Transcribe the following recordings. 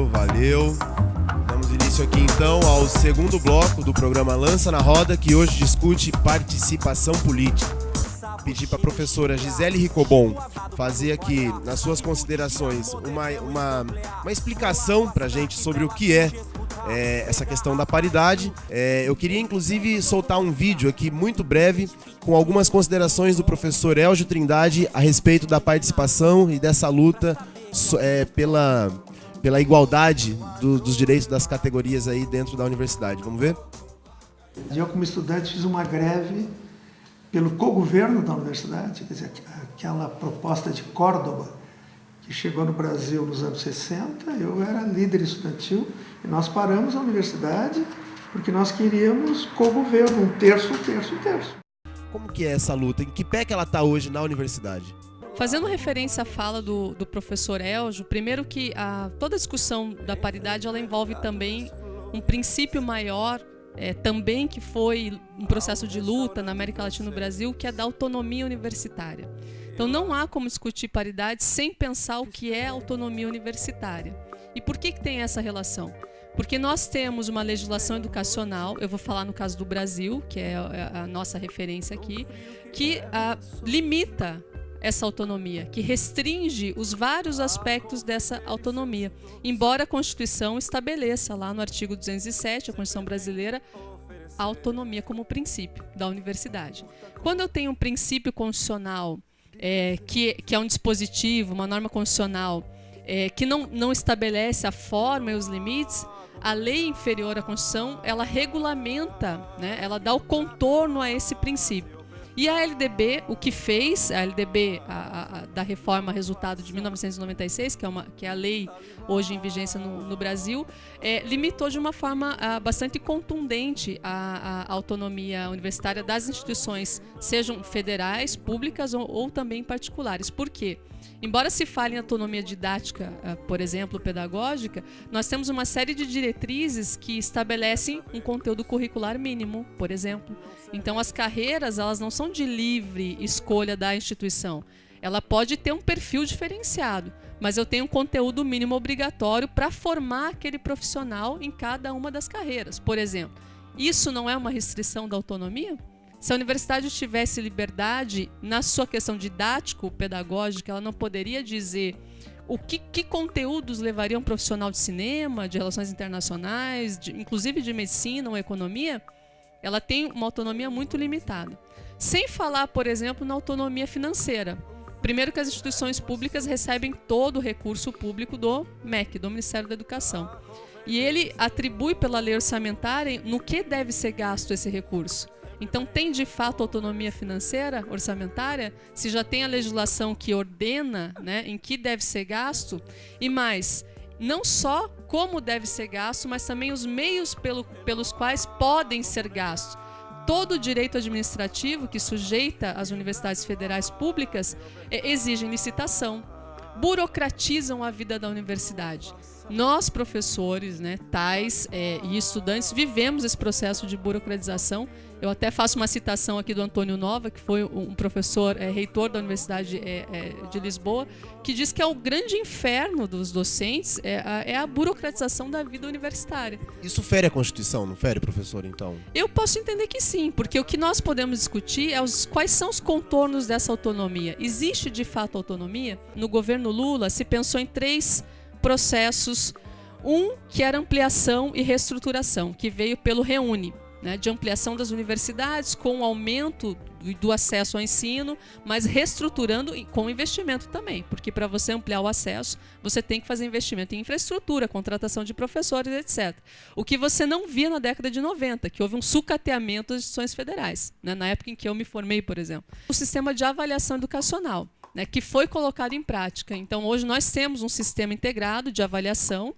Valeu. Damos início aqui então ao segundo bloco do programa Lança na Roda, que hoje discute participação política. Pedi para a professora Gisele Ricobon fazer aqui, nas suas considerações, uma explicação para a gente sobre o que é essa questão da paridade. Eu queria inclusive soltar um vídeo aqui muito breve com algumas considerações do professor Elgio Trindade a respeito da participação e dessa luta pela igualdade dos direitos das categorias aí dentro da universidade. Vamos ver? Eu, como estudante, fiz uma greve pelo co-governo da universidade, quer dizer, aquela proposta de Córdoba, que chegou no Brasil nos anos 60, eu era líder estudantil, e nós paramos a universidade porque nós queríamos co-governo, um terço. Como que é essa luta? Em que pé que ela está hoje na universidade? Fazendo referência à fala do professor Elgio, primeiro que toda a discussão da paridade ela envolve também um princípio maior, também que foi um processo de luta na América Latina e no Brasil, que é da autonomia universitária. Então não há como discutir paridade sem pensar o que é autonomia universitária. E por que tem essa relação? Porque nós temos uma legislação educacional, eu vou falar no caso do Brasil, que é a nossa referência aqui, que limita essa autonomia, que restringe os vários aspectos dessa autonomia, embora a Constituição estabeleça lá no artigo 207, a Constituição brasileira, a autonomia como princípio da universidade. Quando eu tenho um princípio constitucional, que é um dispositivo, uma norma constitucional, que não estabelece a forma e os limites, a lei inferior à Constituição, ela regulamenta, né, ela dá o contorno a esse princípio. E a LDB, o que fez, a LDB da reforma resultado de 1996, que é a lei hoje em vigência no Brasil, limitou de uma forma bastante contundente a autonomia universitária das instituições, sejam federais, públicas ou também particulares. Por quê? Embora se fale em autonomia didática, por exemplo, pedagógica, nós temos uma série de diretrizes que estabelecem um conteúdo curricular mínimo, por exemplo. Então, as carreiras, elas não são de livre escolha da instituição. Ela pode ter um perfil diferenciado, mas eu tenho um conteúdo mínimo obrigatório para formar aquele profissional em cada uma das carreiras. Por exemplo, isso não é uma restrição da autonomia? Se a universidade tivesse liberdade na sua questão didático-pedagógica, ela não poderia dizer que conteúdos levariam um profissional de cinema, de relações internacionais, inclusive de medicina ou economia? Ela tem uma autonomia muito limitada. Sem falar, por exemplo, na autonomia financeira. Primeiro que as instituições públicas recebem todo o recurso público do MEC, do Ministério da Educação. E ele atribui pela lei orçamentária no que deve ser gasto esse recurso. Então, tem de fato autonomia financeira, orçamentária, se já tem a legislação que ordena, né, em que deve ser gasto, e mais, não só como deve ser gasto, mas também os meios pelos quais podem ser gastos. Todo o direito administrativo que sujeita as universidades federais públicas exigem licitação, burocratizam a vida da universidade. Nós, professores, né, e estudantes, vivemos esse processo de burocratização. Eu até faço uma citação aqui do Antônio Nova, que foi um professor reitor da Universidade de Lisboa, que diz que é o grande inferno dos docentes a burocratização da vida universitária. Isso fere a Constituição, não fere, professor, então? Eu posso entender que sim, porque o que nós podemos discutir é quais são os contornos dessa autonomia. Existe, de fato, autonomia? No governo Lula, se pensou em 3 processos. Um que era ampliação e reestruturação, que veio pelo REUNE, né, de ampliação das universidades com o aumento do acesso ao ensino, mas reestruturando com investimento também, porque para você ampliar o acesso, você tem que fazer investimento em infraestrutura, contratação de professores, etc. O que você não via na década de 90, que houve um sucateamento das instituições federais, né, na época em que eu me formei, por exemplo. O sistema de avaliação educacional, né, que foi colocado em prática. Então, hoje nós temos um sistema integrado de avaliação,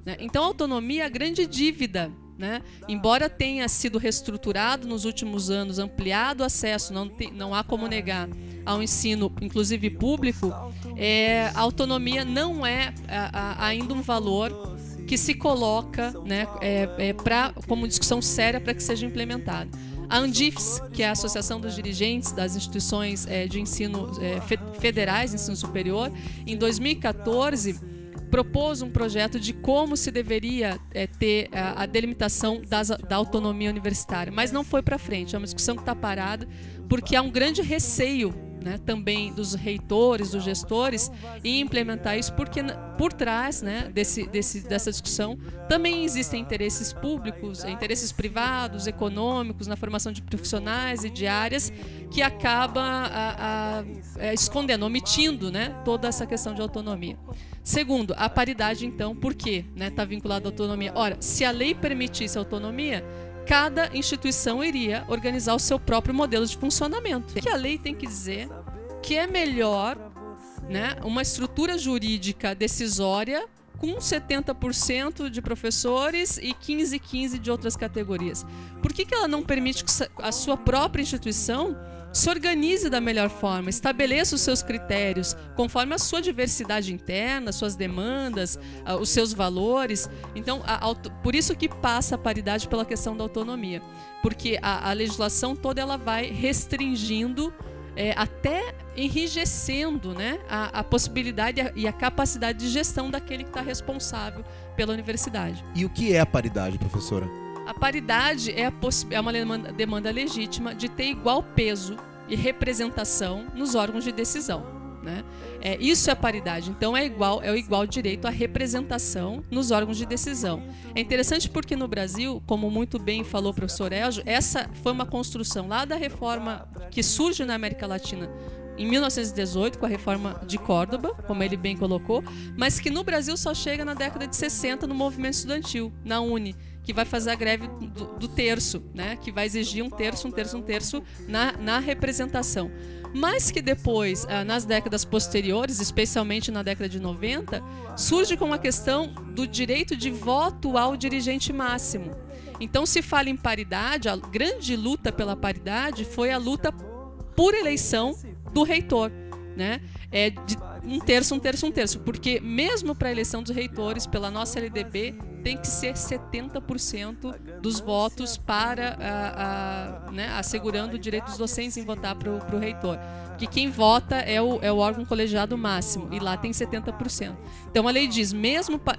né? Então, a autonomia é a grande dívida, né? Embora tenha sido reestruturado nos últimos anos, ampliado o acesso, não há como negar, ao ensino, inclusive público, a autonomia não é ainda um valor que se coloca, né, como discussão séria para que seja implementado. A ANDIFES, que é a Associação dos Dirigentes das Instituições de Ensino Federais, de Ensino Superior, em 2014, propôs um projeto de como se deveria ter a delimitação da autonomia universitária, mas não foi para frente. É uma discussão que está parada porque há um grande receio, né, também dos reitores, dos gestores, em implementar isso, porque por trás, né, dessa discussão também existem interesses públicos, interesses privados, econômicos, na formação de profissionais e de áreas, que acaba escondendo, omitindo, né, toda essa questão de autonomia. Segundo, a paridade, então, por quê? Está vinculada à autonomia. Ora, se a lei permitisse autonomia, cada instituição iria organizar o seu próprio modelo de funcionamento. Que a lei tem que dizer que é melhor, né, uma estrutura jurídica decisória com 70% de professores e 15% de outras categorias. Por que ela não permite que a sua própria instituição se organize da melhor forma, estabeleça os seus critérios conforme a sua diversidade interna, suas demandas, os seus valores? Então, por isso que passa a paridade pela questão da autonomia, porque a legislação toda ela vai restringindo, até enrijecendo, né, a possibilidade e a capacidade de gestão daquele que está responsável pela universidade. E o que é a paridade, professora? A paridade é uma demanda legítima de ter igual peso e representação nos órgãos de decisão, né? Isso é a paridade. Então é o igual direito à representação nos órgãos de decisão. É interessante porque no Brasil, como muito bem falou o professor Elgio, essa foi uma construção lá da reforma que surge na América Latina em 1918, com a reforma de Córdoba, como ele bem colocou, mas que no Brasil só chega na década de 60 no movimento estudantil, na UNE, que vai fazer a greve do terço, né? Que vai exigir um terço na representação. Mas que depois, nas décadas posteriores, especialmente na década de 90, surge com a questão do direito de voto ao dirigente máximo. Então se fala em paridade, a grande luta pela paridade foi a luta por eleição do reitor, né? De um terço, porque mesmo para a eleição dos reitores, pela nossa LDB, tem que ser 70% dos votos para né, assegurando o direito dos docentes em votar para o reitor. Porque quem vota é o órgão colegiado máximo, e lá tem 70%. Então a lei diz,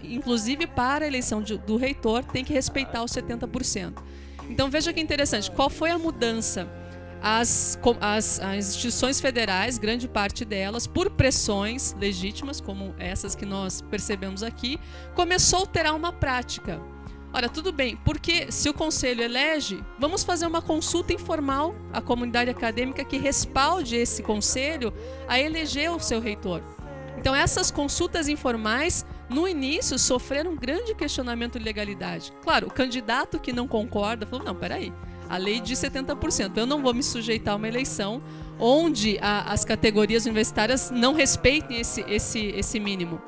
inclusive para a eleição do reitor, tem que respeitar os 70%. Então veja que interessante, qual foi a mudança? As instituições federais, grande parte delas, por pressões legítimas, como essas que nós percebemos aqui, começou a alterar uma prática. Ora, tudo bem, porque se o conselho elege, vamos fazer uma consulta informal à comunidade acadêmica que respalde esse conselho a eleger o seu reitor. Então, essas consultas informais, no início, sofreram um grande questionamento de legalidade. Claro, o candidato que não concorda falou, não, peraí, a lei diz 70%. Eu não vou me sujeitar a uma eleição onde as categorias universitárias não respeitem esse mínimo.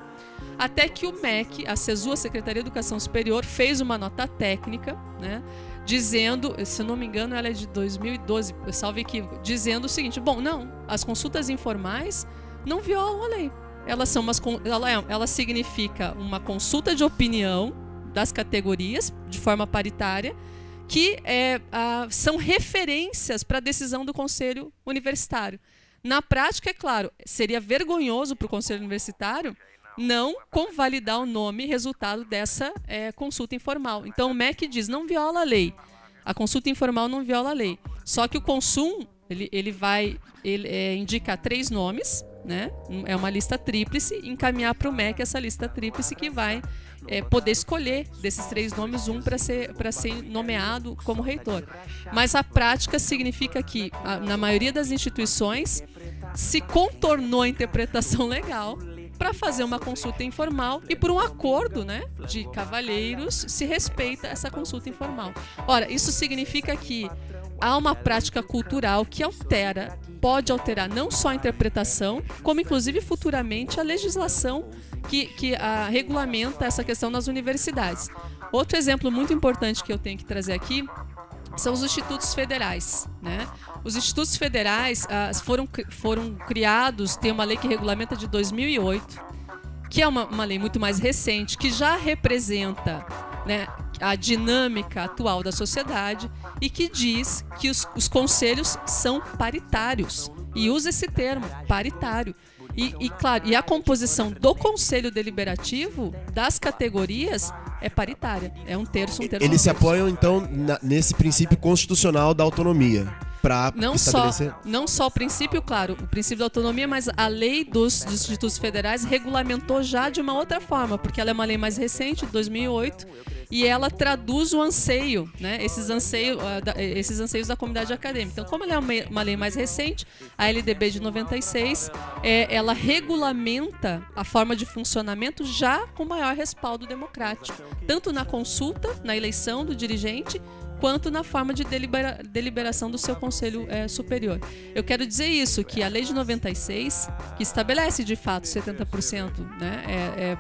Até que o MEC, a CESU, a Secretaria de Educação Superior, fez uma nota técnica, né, dizendo, se eu não me engano, ela é de 2012, salvo equívoco, dizendo o seguinte, bom, não, as consultas informais não violam a lei. Ela significa uma consulta de opinião das categorias, de forma paritária, que são referências para a decisão do Conselho Universitário. Na prática, é claro, seria vergonhoso para o Conselho Universitário não convalidar o nome e resultado dessa consulta informal. Então, o MEC diz, não viola a lei. A consulta informal não viola a lei. Só que o Consum, ele vai indicar 3 nomes, né? É uma lista tríplice, encaminhar para o MEC essa lista tríplice que vai poder escolher desses 3 nomes para ser nomeado como reitor. Mas a prática significa que, na maioria das instituições, se contornou a interpretação legal para fazer uma consulta informal e por um acordo, né, de cavalheiros se respeita essa consulta informal. Ora, isso significa que há uma prática cultural que pode alterar não só a interpretação, como inclusive futuramente a legislação que regulamenta essa questão nas universidades. Outro exemplo muito importante que eu tenho que trazer aqui são os institutos federais, né? Os institutos federais foram criados, tem uma lei que regulamenta de 2008, que é uma lei muito mais recente, que já representa, né, a dinâmica atual da sociedade e que diz que os conselhos são paritários. e usa esse termo, paritário. Claro, e a composição do Conselho Deliberativo das categorias é paritária. É um terço, um terço. Eles se apoiam, então, nesse princípio constitucional da autonomia para estabelecer... Não só o princípio, claro, o princípio da autonomia, mas a lei dos institutos federais regulamentou já de uma outra forma, porque ela é uma lei mais recente, de 2008, e ela traduz o anseio, né, esses anseios da comunidade acadêmica. Então, como ela é uma lei mais recente, a LDB de 96, ela regulamenta a forma de funcionamento já com maior respaldo democrático, tanto na consulta, na eleição do dirigente, quanto na forma de deliberação do seu Conselho Superior. Eu quero dizer isso, que a lei de 96, que estabelece de fato 70%, né,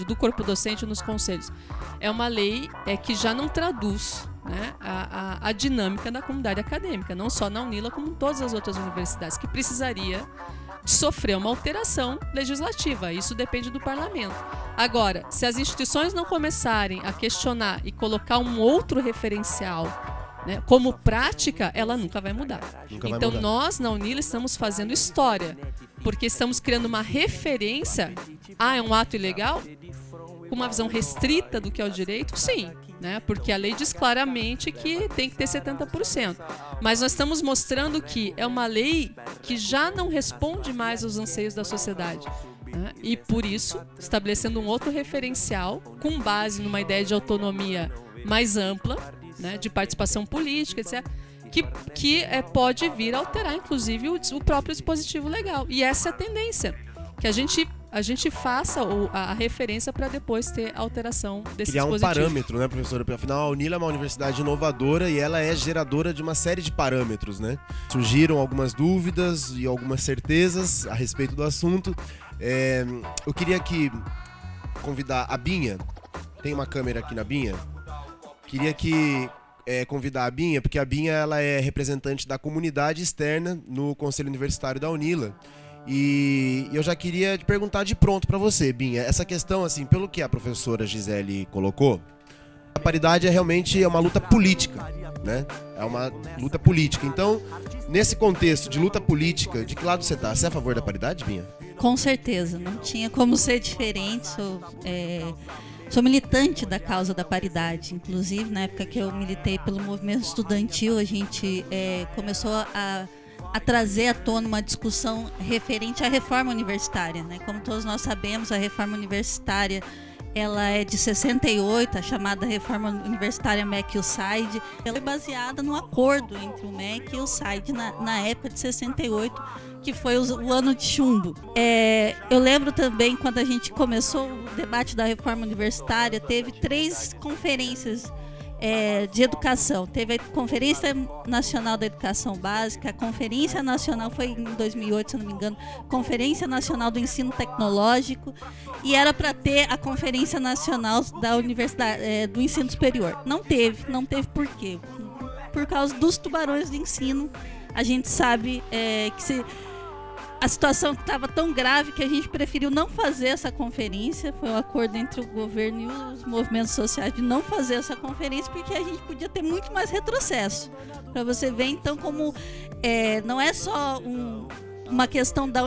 do corpo docente nos conselhos, é uma lei que já não traduz, né, a dinâmica da comunidade acadêmica, não só na UNILA, como em todas as outras universidades, que precisaria de sofrer uma alteração legislativa. Isso depende do parlamento. Agora, se as instituições não começarem a questionar e colocar um outro referencial, né, como prática, ela nunca vai mudar. Então, nós, na UNILA, estamos fazendo história, porque estamos criando uma referência. É um ato ilegal? Com uma visão restrita do que é o direito? Sim. Né? Porque a lei diz claramente que tem que ter 70%. Mas nós estamos mostrando que é uma lei que já não responde mais aos anseios da sociedade. Né? E, por isso, estabelecendo um outro referencial, com base numa ideia de autonomia mais ampla, né, de participação política, etc., que pode vir a alterar, inclusive, o próprio dispositivo legal. E essa é a tendência, que a gente faça a referência para depois ter alteração desse dispositivo. Criar um parâmetro, né, professora? Porque, afinal, a UNILA é uma universidade inovadora e ela é geradora de uma série de parâmetros, né? Surgiram algumas dúvidas e algumas certezas a respeito do assunto. Eu queria aqui convidar a Binha. Tem uma câmera aqui na Binha? Queria convidar a Binha, porque a Binha ela é representante da comunidade externa no Conselho Universitário da UNILA. E eu já queria te perguntar de pronto para você, Binha, essa questão, assim, pelo que a professora Gisele colocou, a paridade realmente é uma luta política, né? É uma luta política. Então, nesse contexto de luta política, de que lado você está? Você é a favor da paridade, Binha? Com certeza, não tinha como ser diferente. Sou militante da causa da paridade. Inclusive, na época que eu militei pelo movimento estudantil, a gente começou a trazer à tona uma discussão referente à reforma universitária, né? Como todos nós sabemos, a reforma universitária ela é de 68, a chamada reforma universitária MEC e USAID. Ela é baseada no acordo entre o MEC e o USAID na época de 68, que foi o ano de chumbo. Eu lembro também, quando a gente começou o debate da reforma universitária, teve 3 conferências de educação. Teve a Conferência Nacional da Educação Básica, a Conferência Nacional, foi em 2008, se não me engano, Conferência Nacional do Ensino Tecnológico, e era para ter a Conferência Nacional da Universidade, do Ensino Superior. Não teve por quê? Por causa dos tubarões do ensino. A gente sabe que a situação estava tão grave que a gente preferiu não fazer essa conferência. Foi um acordo entre o governo e os movimentos sociais de não fazer essa conferência, porque a gente podia ter muito mais retrocesso. Para você ver, então, como não é só uma questão da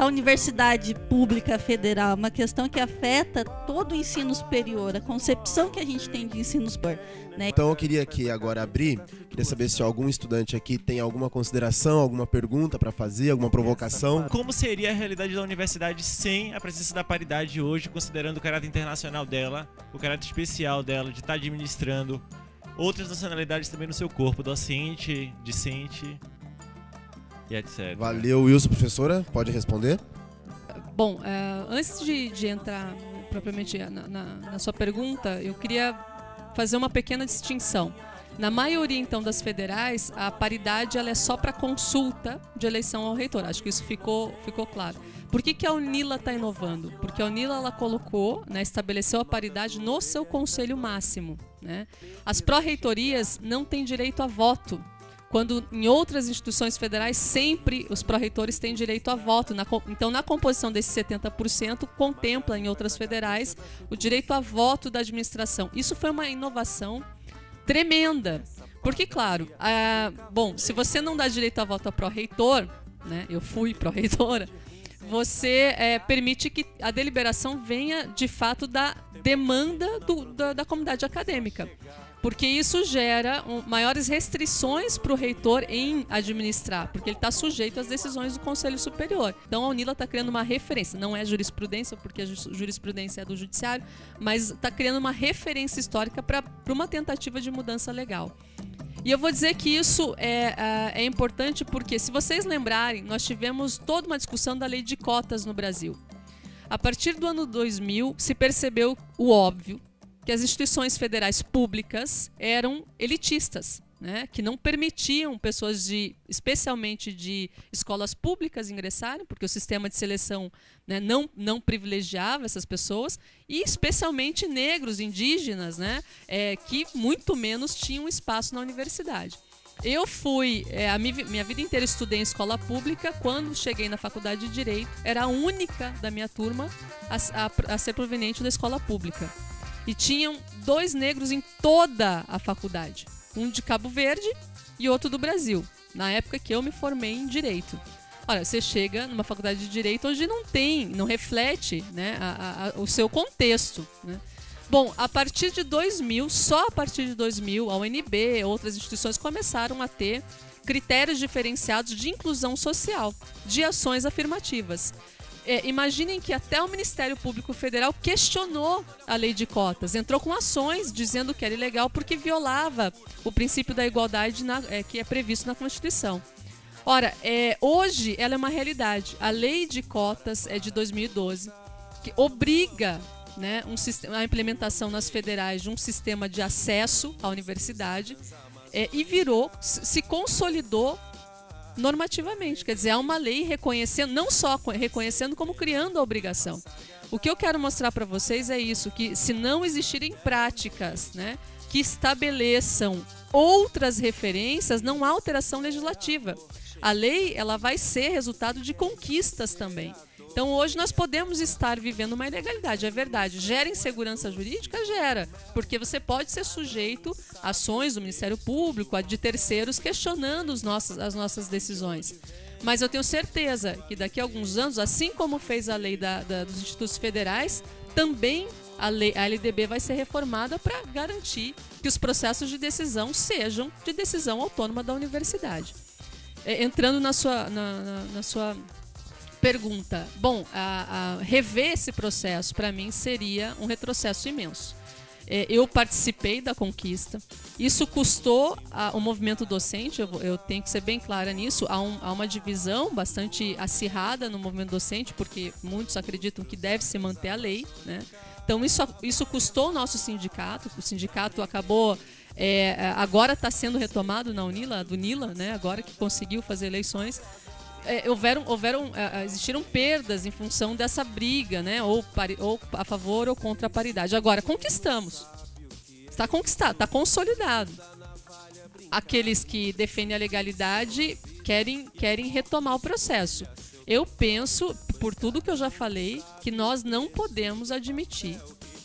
universidade pública federal, uma questão que afeta todo o ensino superior, a concepção que a gente tem de ensino superior, né? Então eu queria aqui agora queria saber se algum estudante aqui tem alguma consideração, alguma pergunta para fazer, alguma provocação. Como seria a realidade da universidade sem a presença da paridade hoje, considerando o caráter internacional dela, o caráter especial dela, de estar administrando outras nacionalidades também no seu corpo, docente, discente e etc. Valeu, Wilson. Professora, pode responder? Bom, antes de entrar propriamente na sua pergunta, eu queria fazer uma pequena distinção. Na maioria, então, das federais, a paridade ela é só para consulta de eleição ao reitor. Acho que isso ficou claro. Por que a UNILA está inovando? Porque a UNILA ela colocou, né, estabeleceu a paridade no seu conselho máximo, né? As pró-reitorias não têm direito a voto, quando em outras instituições federais sempre os pró-reitores têm direito a voto. Então, na composição desses 70%, contempla em outras federais o direito a voto da administração. Isso foi uma inovação tremenda, Porque, claro, bom, se você não dá direito a voto a pró-reitor, né, eu fui pró-reitora, você permite que a deliberação venha, de fato, da demanda da comunidade acadêmica. Porque isso gera maiores restrições para o reitor em administrar, porque ele está sujeito às decisões do Conselho Superior. Então a UNILA está criando uma referência, não é jurisprudência, porque a jurisprudência é do Judiciário, mas está criando uma referência histórica para uma tentativa de mudança legal. E eu vou dizer que isso é importante porque, se vocês lembrarem, nós tivemos toda uma discussão da lei de cotas no Brasil. A partir do ano 2000, se percebeu o óbvio, que as instituições federais públicas eram elitistas, né, que não permitiam pessoas especialmente de escolas públicas ingressarem, porque o sistema de seleção, né, não privilegiava essas pessoas, e especialmente negros, indígenas, né, que muito menos tinham espaço na universidade. Eu fui, minha vida inteira estudei em escola pública. Quando cheguei na faculdade de Direito, era a única da minha turma a ser proveniente da escola pública. E tinham 2 negros em toda a faculdade. Um de Cabo Verde e outro do Brasil, na época que eu me formei em Direito. Olha, você chega numa faculdade de Direito onde não reflete, né, o seu contexto, né? Bom, a partir de 2000, só a partir de 2000, a UNB, outras instituições começaram a ter critérios diferenciados de inclusão social, de ações afirmativas. Imaginem que até o Ministério Público Federal questionou a lei de cotas, entrou com ações dizendo que era ilegal porque violava o princípio da igualdade que é previsto na Constituição. Ora, hoje ela é uma realidade. A lei de cotas é de 2012, que obriga, né, a implementação nas federais de um sistema de acesso à universidade, e se consolidou normativamente. Quer dizer, há uma lei reconhecendo, não só reconhecendo, como criando a obrigação. O que eu quero mostrar para vocês é isso, que se não existirem práticas, né, que estabeleçam outras referências, não há alteração legislativa. A lei, ela vai ser resultado de conquistas também. Então, hoje nós podemos estar vivendo uma ilegalidade, é verdade. Gera insegurança jurídica? Gera, porque você pode ser sujeito a ações do Ministério Público, de terceiros, questionando as nossas decisões. Mas eu tenho certeza que daqui a alguns anos, assim como fez a lei dos institutos federais, também a LDB vai ser reformada para garantir que os processos de decisão sejam de decisão autônoma da universidade. Entrando na sua pergunta, bom, rever esse processo para mim seria um retrocesso imenso. Eu participei da conquista, isso custou o movimento docente, eu tenho que ser bem clara nisso, há uma divisão bastante acirrada no movimento docente, porque muitos acreditam que deve se manter a lei, né? Então isso custou o nosso sindicato, o sindicato acabou, agora está sendo retomado na UNILA, do NILA, né? Agora que conseguiu fazer eleições. Existiram perdas em função dessa briga, né? Ou a favor ou contra a paridade. Agora, conquistamos. Está conquistado, está consolidado. Aqueles que defendem a legalidade querem retomar o processo. Eu penso, por tudo que eu já falei, que nós não podemos admitir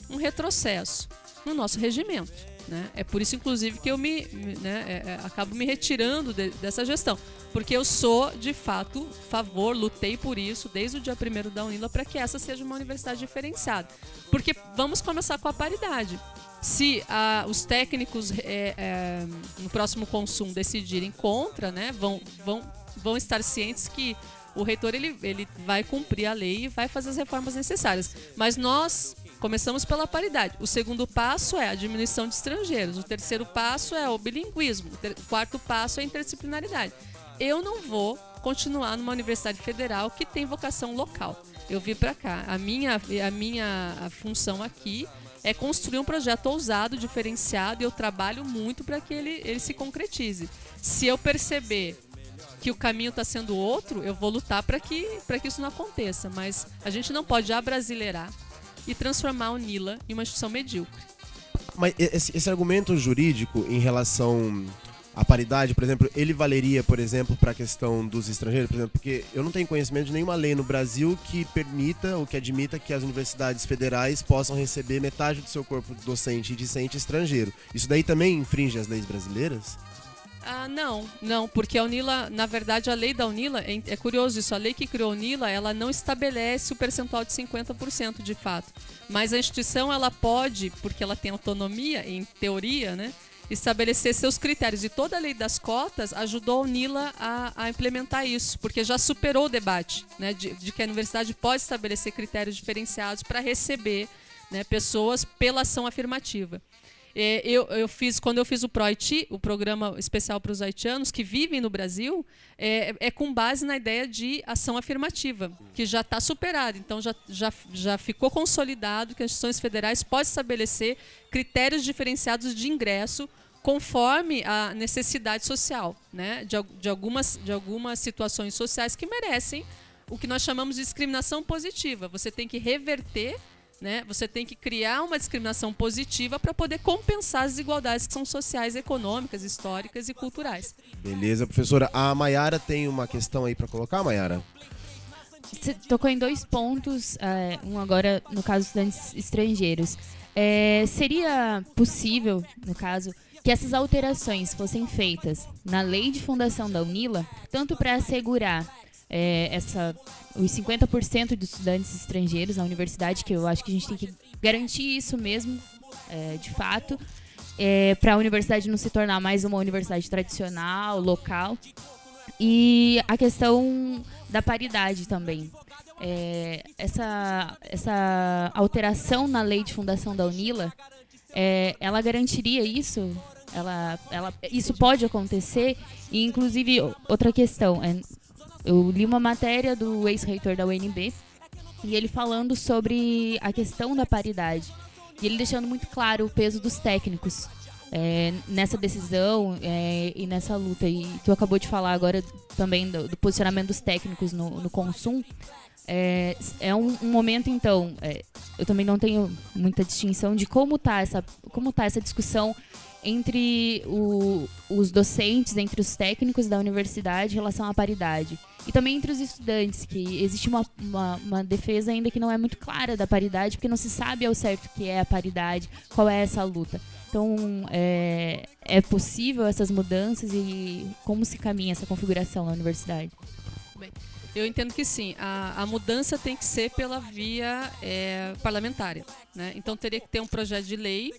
um retrocesso no nosso regimento, né? É por isso, inclusive, que eu acabo me retirando dessa gestão. Porque eu sou, de fato, lutei por isso desde o dia 1º da UNILA para que essa seja uma universidade diferenciada. Porque vamos começar com a paridade. Se os técnicos no próximo consumo decidirem contra, né, vão estar cientes que o reitor ele vai cumprir a lei e vai fazer as reformas necessárias. Mas nós começamos pela paridade. O segundo passo é a diminuição de estrangeiros. O terceiro passo é o bilinguismo. O quarto passo é a interdisciplinaridade. Eu não vou continuar numa universidade federal que tem vocação local. Eu vim para cá. A minha função aqui é construir um projeto ousado, diferenciado, e eu trabalho muito para que ele se concretize. Se eu perceber que o caminho está sendo outro, eu vou lutar para que isso não aconteça. Mas a gente não pode abrasileirar e transformar a UNILA em uma instituição medíocre. Mas esse argumento jurídico em relação à paridade, por exemplo, ele valeria, por exemplo, para a questão dos estrangeiros, por exemplo, porque eu não tenho conhecimento de nenhuma lei no Brasil que permita ou que admita que as universidades federais possam receber metade do seu corpo docente e discente estrangeiro. Isso daí também infringe as leis brasileiras? Não, porque a UNILA, na verdade, a lei da UNILA, é curioso isso, a lei que criou a UNILA, ela não estabelece o percentual de 50% de fato. Mas a instituição, ela pode, porque ela tem autonomia, em teoria, né, estabelecer seus critérios. E toda a lei das cotas ajudou a UNILA a implementar isso, porque já superou o debate, né, de que a universidade pode estabelecer critérios diferenciados para receber, né, pessoas pela ação afirmativa. Quando eu fiz o ProHaiti, o programa especial para os haitianos que vivem no Brasil, é com base na ideia de ação afirmativa, que já está superada. Então, já ficou consolidado que as instituições federais podem estabelecer critérios diferenciados de ingresso conforme a necessidade social, né, de algumas situações sociais que merecem o que nós chamamos de discriminação positiva. Você tem que reverter, né? Você tem que criar uma discriminação positiva para poder compensar as desigualdades que são sociais, econômicas, históricas e culturais. Beleza, professora. A Mayara tem uma questão aí para colocar, Mayara? Você tocou em 2 pontos, um agora no caso dos estudantes estrangeiros. Seria possível, no caso, que essas alterações fossem feitas na lei de fundação da UNILA, tanto para assegurar os 50% dos estudantes estrangeiros na universidade, que eu acho que a gente tem que garantir isso mesmo, de fato, para a universidade não se tornar mais uma universidade tradicional, local. E a questão da paridade também. Essa alteração na lei de fundação da UNILA, ela garantiria isso? Isso pode acontecer? E, inclusive, outra questão, eu li uma matéria do ex-reitor da UNB e ele falando sobre a questão da paridade. E ele deixando muito claro o peso dos técnicos nessa decisão e nessa luta. E tu acabou de falar agora também do posicionamento dos técnicos no Consum. É um momento, então, eu também não tenho muita distinção de como tá essa discussão entre os docentes, entre os técnicos da universidade em relação à paridade. E também entre os estudantes, que existe uma defesa ainda que não é muito clara da paridade, porque não se sabe ao certo o que é a paridade, qual é essa luta. Então, é possível essas mudanças e como se caminha essa configuração na universidade? Bem, eu entendo que sim, a mudança tem que ser pela via parlamentar, né? Então, teria que ter um projeto de lei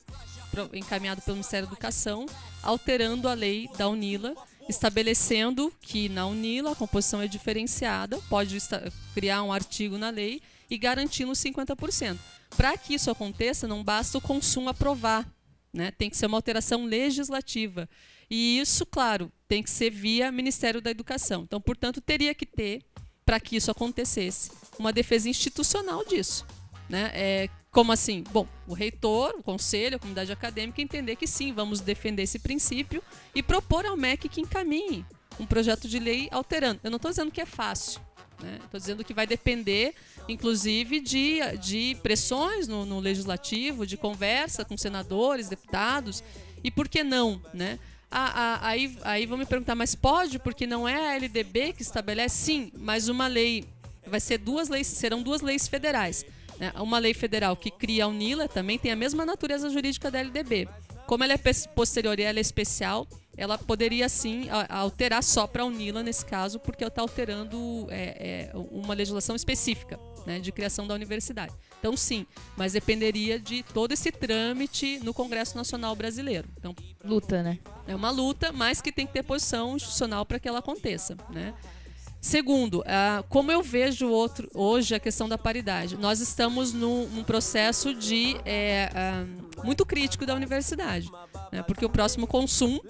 encaminhado pelo Ministério da Educação, alterando a lei da UNILA, estabelecendo que na UNILA a composição é diferenciada, pode criar um artigo na lei e garantindo 50%. Para que isso aconteça, não basta o Consum aprovar, né? Tem que ser uma alteração legislativa. E isso, claro, tem que ser via Ministério da Educação. Então, portanto, teria que ter, para que isso acontecesse, uma defesa institucional disso, né? Como assim? Bom, o reitor, o conselho, a comunidade acadêmica entender que sim, vamos defender esse princípio e propor ao MEC que encaminhe um projeto de lei alterando. Eu não estou dizendo que é fácil, né? Estou dizendo que vai depender, inclusive, de pressões no legislativo, de conversa com senadores, deputados, e por que não, né? Aí vão me perguntar, mas pode, porque não é a LDB que estabelece? Sim, mas uma lei, serão 2 leis federais. Uma lei federal que cria a UNILA também tem a mesma natureza jurídica da LDB. Como ela é posterior e ela é especial, ela poderia sim alterar só para a UNILA nesse caso, porque ela está alterando uma legislação específica, né, de criação da universidade. Então sim, mas dependeria de todo esse trâmite no Congresso Nacional Brasileiro. Então, luta, né? É uma luta, mas que tem que ter posição institucional para que ela aconteça, né? Segundo, como eu vejo hoje a questão da paridade, nós estamos num processo muito crítico da universidade, né? Porque o próximo Consum,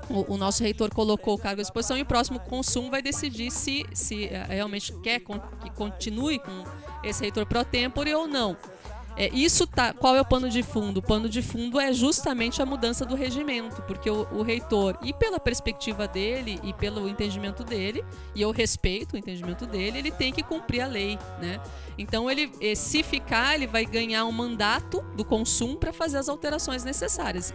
o nosso reitor colocou o cargo à disposição e o próximo Consum vai decidir se realmente quer que continue com esse reitor pro tempore ou não. Qual é o pano de fundo? O pano de fundo é justamente a mudança do regimento, porque o reitor, e pela perspectiva dele e pelo entendimento dele, e eu respeito o entendimento dele, ele tem que cumprir a lei, né? Então, se ficar, ele vai ganhar um mandato do Consum para fazer as alterações necessárias.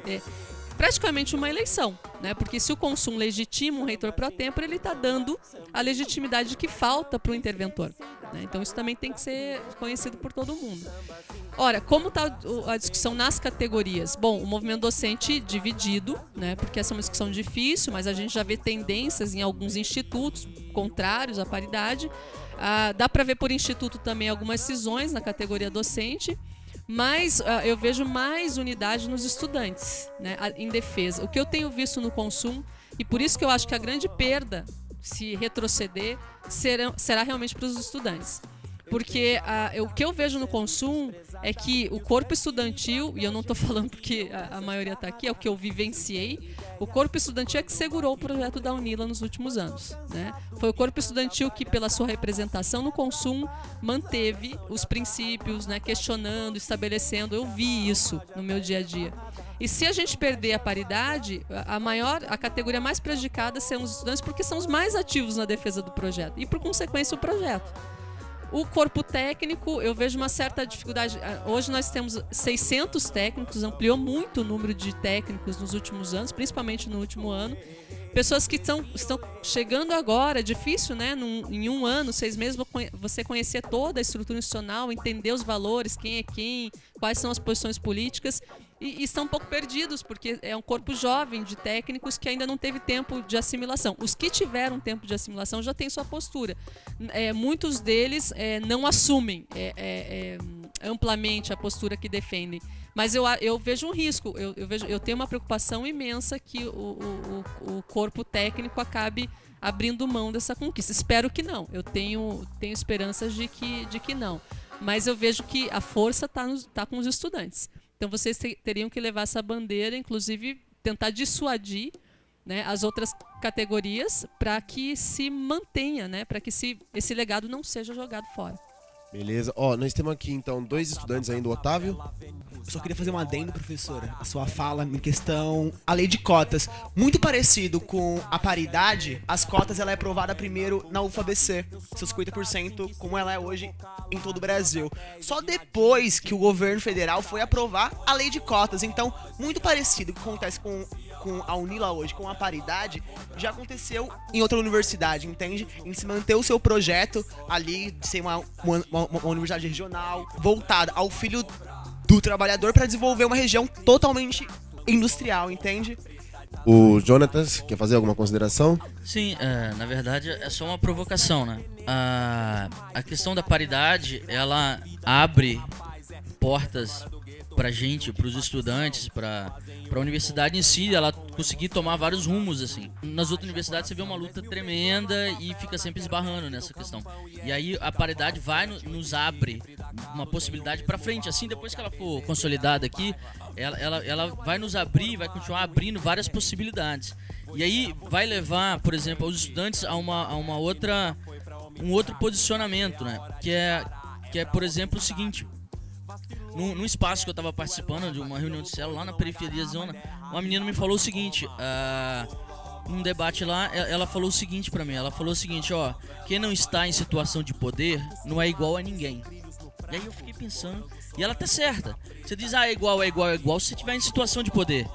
praticamente uma eleição, né? Porque se o Consum legitima um reitor pro tempore, ele está dando a legitimidade que falta para o interventor, né? Então isso também tem que ser conhecido por todo mundo. Ora, como está a discussão nas categorias? Bom, o movimento docente dividido, né? Porque essa é uma discussão difícil, mas a gente já vê tendências em alguns institutos contrários à paridade. Dá para ver por instituto também algumas cisões na categoria docente. Mas eu vejo mais unidade nos estudantes, né, em defesa. O que eu tenho visto no Consum, e por isso que eu acho que a grande perda, se retroceder, será realmente para os estudantes. Porque o que eu vejo no Consum é que o corpo estudantil, e eu não estou falando porque a maioria está aqui, é o que eu vivenciei, o corpo estudantil é que segurou o projeto da UNILA nos últimos anos, né? Foi o corpo estudantil que, pela sua representação no Consum, manteve os princípios, né, questionando, estabelecendo. Eu vi isso no meu dia a dia. E se a gente perder a paridade, a categoria mais prejudicada serão os estudantes, porque são os mais ativos na defesa do projeto e, por consequência, o projeto. O corpo técnico, eu vejo uma certa dificuldade. Hoje nós temos 600 técnicos, ampliou muito o número de técnicos nos últimos anos, principalmente no último ano. Pessoas que estão chegando agora, é difícil, né? Em 1 ano, 6 meses, você conhecer toda a estrutura institucional, entender os valores, quem é quem, quais são as posições políticas, e estão um pouco perdidos, porque é um corpo jovem de técnicos que ainda não teve tempo de assimilação. Os que tiveram tempo de assimilação já têm sua postura. Muitos deles não assumem amplamente a postura que defendem. Mas eu vejo um risco, eu tenho uma preocupação imensa que o corpo técnico acabe abrindo mão dessa conquista. Espero que não, eu tenho esperanças de que não. Mas eu vejo que a força está com os estudantes. Então vocês teriam que levar essa bandeira, inclusive tentar dissuadir, né, as outras categorias para que se mantenha, né, para que esse legado não seja jogado fora. Beleza. Nós temos aqui, então, 2 estudantes ainda, o Otávio. Eu só queria fazer um adendo, professora. A sua fala em questão, a lei de cotas. Muito parecido com a paridade, as cotas ela é aprovada primeiro na UFABC, seus 50%, como ela é hoje em todo o Brasil. Só depois que o governo federal foi aprovar a lei de cotas. Então, muito parecido com o que acontece com a UNILA hoje, com a paridade, já aconteceu em outra universidade, entende? Em se manter o seu projeto ali, de ser uma universidade regional, voltada ao filho do trabalhador para desenvolver uma região totalmente industrial, entende? O Jonatas, quer fazer alguma consideração? Sim, na verdade é só uma provocação, né? A questão da paridade, ela abre portas pra gente, pros estudantes, pra universidade em si, ela conseguir tomar vários rumos, assim. Nas outras universidades você vê uma luta tremenda e fica sempre esbarrando nessa questão. E aí a paridade nos abre uma possibilidade pra frente. Assim, depois que ela for consolidada aqui, ela vai nos abrir, vai continuar abrindo várias possibilidades. E aí vai levar, por exemplo, os estudantes a um outro posicionamento, né? Que é, por exemplo, o seguinte. Num espaço que eu estava participando de uma reunião de célula lá na periferia da zona, uma menina me falou o seguinte, num debate lá, ela falou o seguinte pra mim, quem não está em situação de poder não é igual a ninguém. E aí eu fiquei pensando, e ela tá certa. Você diz, é igual se você estiver em situação de poder.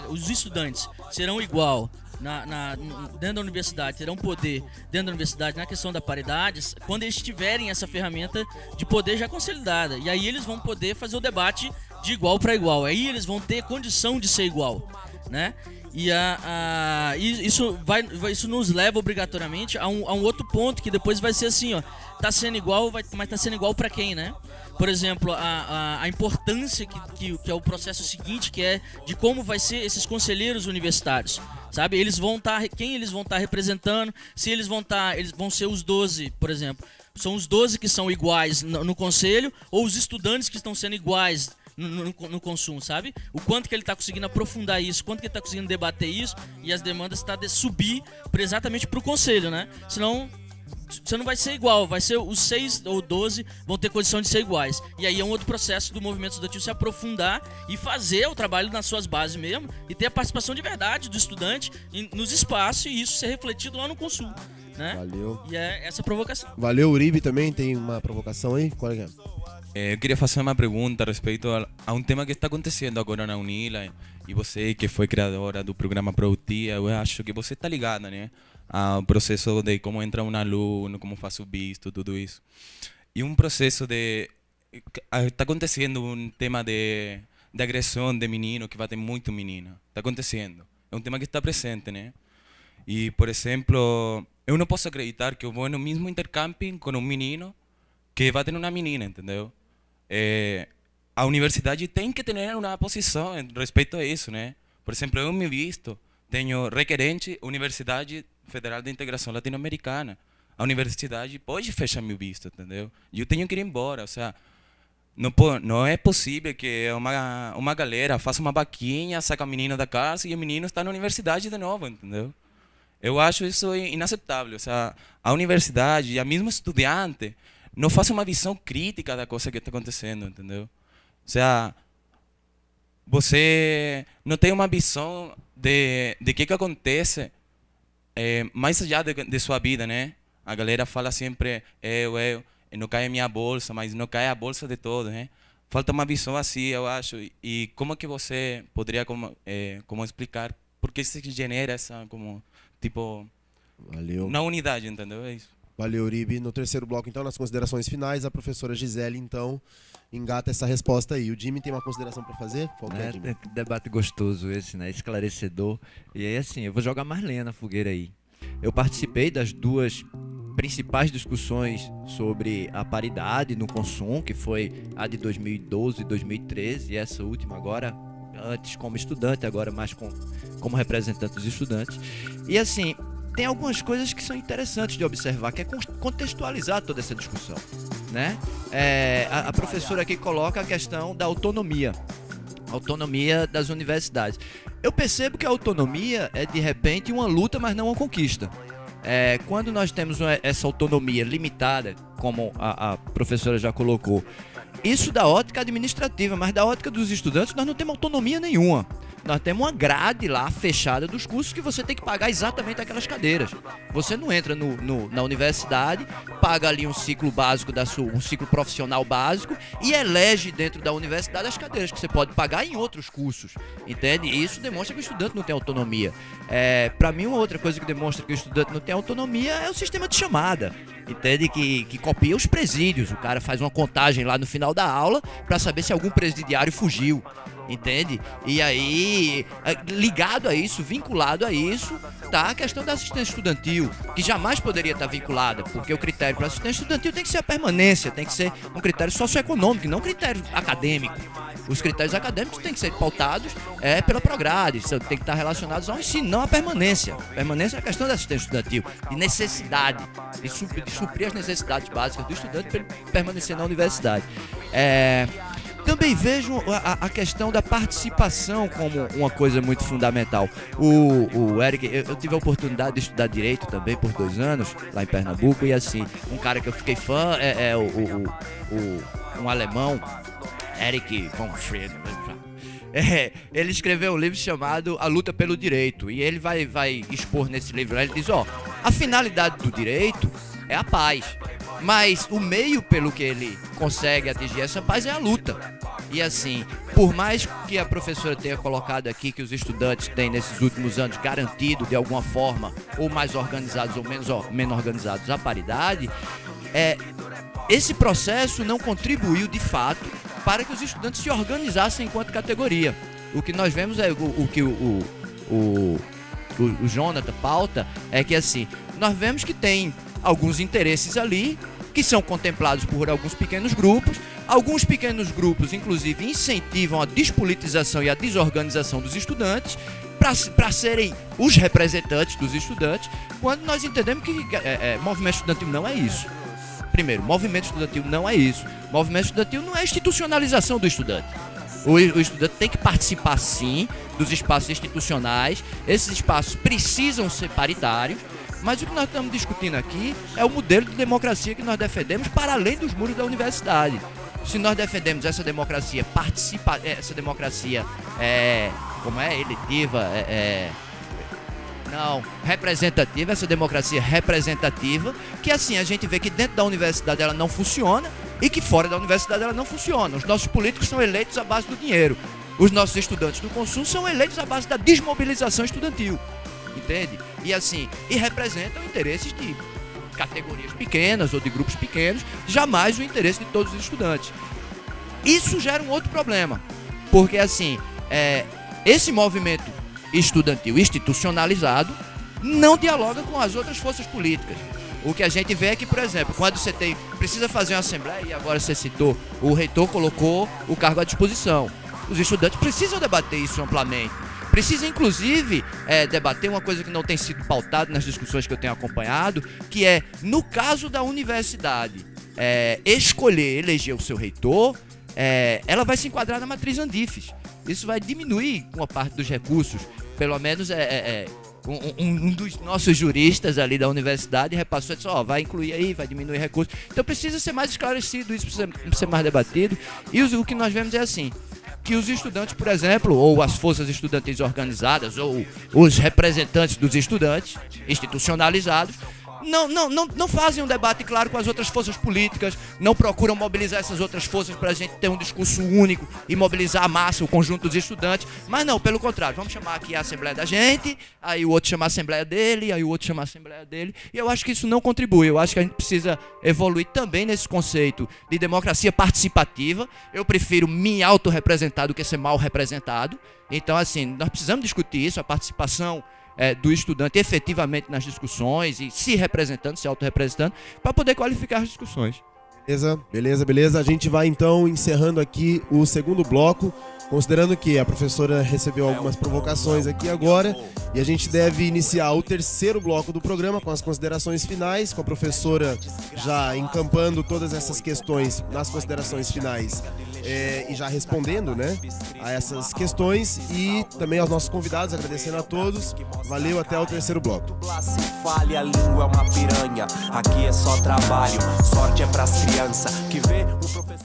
Os estudantes serão igual dentro da universidade, terão poder dentro da universidade na questão da paridade, quando eles tiverem essa ferramenta de poder já consolidada. E aí eles vão poder fazer o debate de igual para igual. Aí eles vão ter condição de ser igual, né? E isso nos leva obrigatoriamente a um outro ponto que depois vai ser assim, ó, tá sendo igual, mas tá sendo igual para quem, né? Por exemplo, a importância que é o processo seguinte, que é de como vai ser esses conselheiros universitários, sabe? Quem eles vão estar representando, se eles vão ser os 12, por exemplo. São os 12 que são iguais no conselho ou os estudantes que estão sendo iguais no consumo, sabe? O quanto que ele está conseguindo aprofundar isso, quanto que ele está conseguindo debater isso e as demandas estão de subir exatamente para o conselho, né? Senão você não vai ser igual, vai ser os 6 ou 12 vão ter condição de ser iguais. E aí é um outro processo do movimento estudantil se aprofundar e fazer o trabalho nas suas bases mesmo e ter a participação de verdade do estudante nos espaços e isso ser refletido lá no consumo, né? Valeu. E é essa provocação. Valeu, Uribe também tem uma provocação aí? Qual é? Eu queria fazer uma pergunta a respeito a um tema que está acontecendo agora na Unila. E você, que foi criadora do programa Produtia, eu acho que você está ligada, né? Ao processo de como entra um aluno, como faz o visto, tudo isso. E um processo de... Está acontecendo um tema de agressão de menino, que vai ter muito menina. Está acontecendo. É um tema que está presente, né? E, por exemplo, eu não posso acreditar que eu vou no mesmo intercamping com um menino que vai ter uma menina, entendeu? A universidade tem que ter uma posição respeito a isso, né? Por exemplo, eu me visto, tenho requerente Universidade Federal de Integração Latino-Americana. A universidade pode fechar meu visto, entendeu? E eu tenho que ir embora, ou seja, não é possível que uma galera faça uma vaquinha, saca a menina da casa e o menino está na universidade de novo, entendeu? Eu acho isso inaceitável, ou seja, a universidade e a mesma estudante não faz uma visão crítica da coisa que está acontecendo, entendeu? Ou seja, você não tem uma visão de que acontece mais allá de sua vida, né? A galera fala sempre, não cai a minha bolsa, mas não cai a bolsa de todos, né? Falta uma visão assim, eu acho. E como que você poderia como explicar por que se genera essa, como, tipo, Valeu. na unidade, entendeu? É isso. Valeu, Uribe. No terceiro bloco, então, nas considerações finais, a professora Gisele, então, engata essa resposta aí. O Jimmy tem uma consideração para fazer? Qual que é, Jimmy? Debate gostoso esse, né? Esclarecedor. E aí, assim, eu vou jogar mais lenha na fogueira aí. Eu participei das duas principais discussões sobre a paridade no Consum, que foi a de 2012 e 2013, e essa última agora, antes como estudante, agora mais como representante dos estudantes. E assim, tem algumas coisas que são interessantes de observar, que é contextualizar toda essa discussão, né? A professora aqui coloca a questão da autonomia das universidades. Eu percebo que a autonomia é, de repente, uma luta, mas não uma conquista. Quando nós temos essa autonomia limitada, como a professora já colocou, isso da ótica administrativa, mas da ótica dos estudantes nós não temos autonomia nenhuma. Nós temos uma grade lá fechada dos cursos que você tem que pagar exatamente aquelas cadeiras. Você não entra na universidade, paga ali um ciclo básico, um ciclo profissional básico e elege dentro da universidade as cadeiras que você pode pagar em outros cursos. Entende? E isso demonstra que o estudante não tem autonomia. Para mim, uma outra coisa que demonstra que o estudante não tem autonomia é o sistema de chamada. Entende? Que copia os presídios. O cara faz uma contagem lá no final da aula para saber se algum presidiário fugiu. Entende? E aí, ligado a isso, vinculado a isso, tá a questão da assistência estudantil, que jamais poderia estar vinculada, porque o critério para assistência estudantil tem que ser a permanência, tem que ser um critério socioeconômico, não um critério acadêmico. Os critérios acadêmicos têm que ser pautados pela Prograde, tem que estar relacionados ao ensino, não à permanência. Permanência é a questão da assistência estudantil, de necessidade, de suprir as necessidades básicas do estudante para ele permanecer na universidade. Também vejo a questão da participação como uma coisa muito fundamental. O Eric, eu tive a oportunidade de estudar Direito também por 2 anos, lá em Pernambuco, e assim, um cara que eu fiquei fã um alemão, Eric von Fried. Ele escreveu um livro chamado A Luta pelo Direito, e ele vai expor nesse livro, ele diz, a finalidade do direito é a paz. Mas o meio pelo que ele consegue atingir essa paz é a luta. E assim, por mais que a professora tenha colocado aqui que os estudantes têm nesses últimos anos garantido de alguma forma, ou mais organizados ou menos organizados, a paridade, esse processo não contribuiu de fato para que os estudantes se organizassem enquanto categoria. O que nós vemos é o que o Jonathan pauta, é que assim, nós vemos que tem alguns interesses ali que são contemplados por alguns pequenos grupos. Alguns pequenos grupos, inclusive, incentivam a despolitização e a desorganização dos estudantes para serem os representantes dos estudantes, quando nós entendemos que movimento estudantil não é isso. Primeiro, movimento estudantil não é isso. Movimento estudantil não é a institucionalização do estudante. O estudante tem que participar, sim, dos espaços institucionais. Esses espaços precisam ser paritários. Mas o que nós estamos discutindo aqui é o modelo de democracia que nós defendemos para além dos muros da universidade. Se nós defendemos essa democracia essa democracia eletiva, representativa, essa democracia representativa, que assim a gente vê que dentro da universidade ela não funciona, e que fora da universidade ela não funciona. Os nossos políticos são eleitos à base do dinheiro. Os nossos estudantes do consumo são eleitos à base da desmobilização estudantil, entende? E assim, e representam interesses de categorias pequenas ou de grupos pequenos, jamais o interesse de todos os estudantes. Isso gera um outro problema, porque assim, esse movimento estudantil institucionalizado não dialoga com as outras forças políticas. O que a gente vê é que, por exemplo, quando você precisa fazer uma assembleia, e agora você citou, o reitor colocou o cargo à disposição. Os estudantes precisam debater isso amplamente. Precisa, inclusive, debater uma coisa que não tem sido pautada nas discussões que eu tenho acompanhado, que é, no caso da universidade, eleger o seu reitor, ela vai se enquadrar na matriz Andifes. Isso vai diminuir uma parte dos recursos, pelo menos um dos nossos juristas ali da universidade repassou e disse, vai incluir aí, vai diminuir recursos. Então precisa ser mais esclarecido, isso precisa ser mais debatido. E o que nós vemos é assim, que os estudantes, por exemplo, ou as forças estudantis organizadas, ou os representantes dos estudantes institucionalizados, não fazem um debate claro com as outras forças políticas, não procuram mobilizar essas outras forças para a gente ter um discurso único e mobilizar a massa, o conjunto dos estudantes, mas não, pelo contrário, vamos chamar aqui a assembleia da gente, aí o outro chama a assembleia dele, aí o outro chama a assembleia dele, e eu acho que isso não contribui. Eu acho que a gente precisa evoluir também nesse conceito de democracia participativa. Eu prefiro me autorrepresentar do que ser mal representado, então assim, nós precisamos discutir isso, a participação do estudante efetivamente nas discussões e se representando, se autorrepresentando, para poder qualificar as discussões. Beleza. A gente vai então encerrando aqui o segundo bloco, considerando que a professora recebeu algumas provocações aqui agora, e a gente deve iniciar o terceiro bloco do programa com as considerações finais, com a professora já encampando todas essas questões nas considerações finais e já respondendo, né, a essas questões, e também aos nossos convidados, agradecendo a todos. Valeu, até o terceiro bloco. Se fale, a língua é uma piranha. Aqui é só trabalho, sorte é pras crianças que vê o professor.